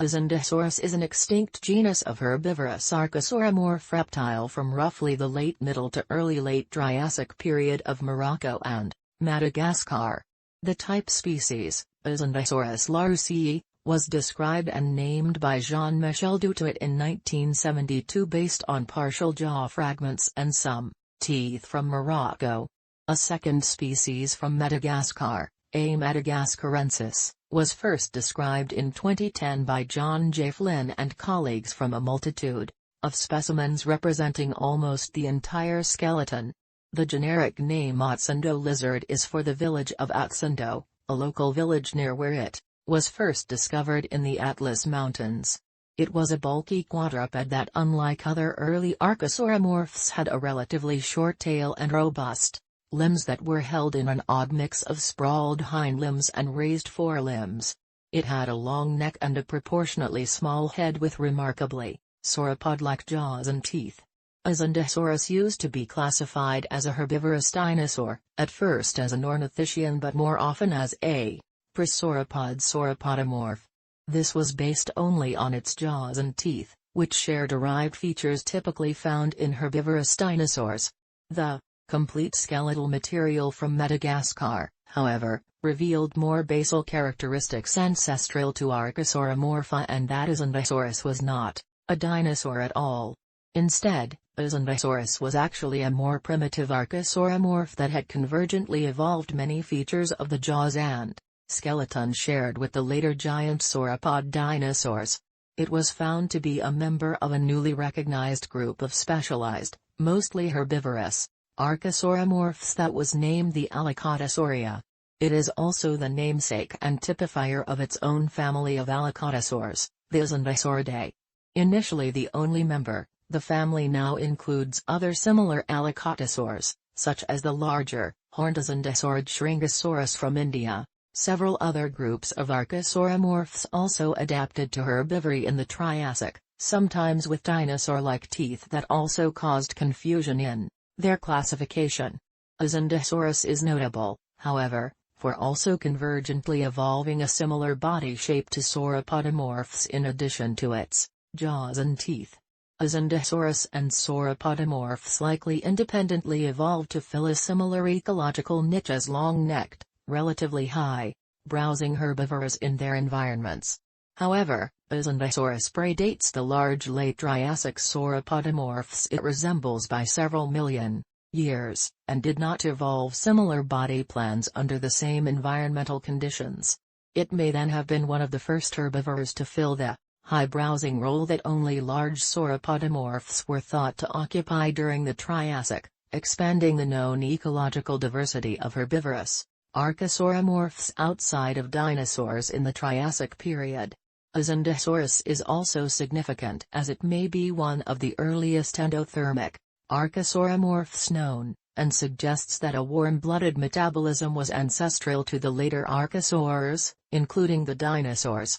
Azendohsaurus is an extinct genus of herbivorous archosauromorph reptile from roughly the late Middle to early Late Triassic period of Morocco and Madagascar. The type species, Azendohsaurus laroussii, was described and named by Jean-Michel Dutoit in 1972 based on partial jaw fragments and some teeth from Morocco. A second species from Madagascar, A. madagascarensis, was first described in 2010 by John J. Flynn and colleagues from a multitude of specimens representing almost the entire skeleton. The generic name Atzendo lizard is for the village of Atzendo, a local village near where it was first discovered in the Atlas Mountains. It was a bulky quadruped that, unlike other early archosauromorphs, had a relatively short tail and robust limbs that were held in an odd mix of sprawled hind limbs and raised forelimbs. It had a long neck and a proportionately small head with remarkably sauropod-like jaws and teeth. Azendohsaurus used to be classified as a herbivorous dinosaur, at first as an ornithischian but more often as a prosauropod-sauropodomorph. This was based only on its jaws and teeth, which share derived features typically found in herbivorous dinosaurs. The complete skeletal material from Madagascar, however, revealed more basal characteristics ancestral to Archosauromorpha, and that Azendohsaurus was not a dinosaur at all. Instead, Azendohsaurus was actually a more primitive archosauromorph that had convergently evolved many features of the jaws and skeleton shared with the later giant sauropod dinosaurs. It was found to be a member of a newly recognized group of specialized, mostly herbivorous archosauromorphs that was named the Alicatosauria. It is also the namesake and typifier of its own family of Alicatosaurs, the Azendohsauridae. Initially the only member, the family now includes other similar Alicatosaurs, such as the larger, horned Azendohsaurid Shringosaurus from India. Several other groups of archosauromorphs also adapted to herbivory in the Triassic, sometimes with dinosaur-like teeth that also caused confusion in their classification. Azendohsaurus is notable, however, for also convergently evolving a similar body shape to sauropodomorphs in addition to its jaws and teeth. Azendohsaurus and sauropodomorphs likely independently evolved to fill a similar ecological niche as long-necked, relatively high, browsing herbivores in their environments. However, Azendohsaurus predates the large late Triassic sauropodomorphs it resembles by several million years, and did not evolve similar body plans under the same environmental conditions. It may then have been one of the first herbivores to fill the high browsing role that only large sauropodomorphs were thought to occupy during the Triassic, expanding the known ecological diversity of herbivorous archosauromorphs outside of dinosaurs in the Triassic period. Azendohsaurus is also significant as it may be one of the earliest endothermic archosauromorphs known, and suggests that a warm-blooded metabolism was ancestral to the later archosaurs, including the dinosaurs.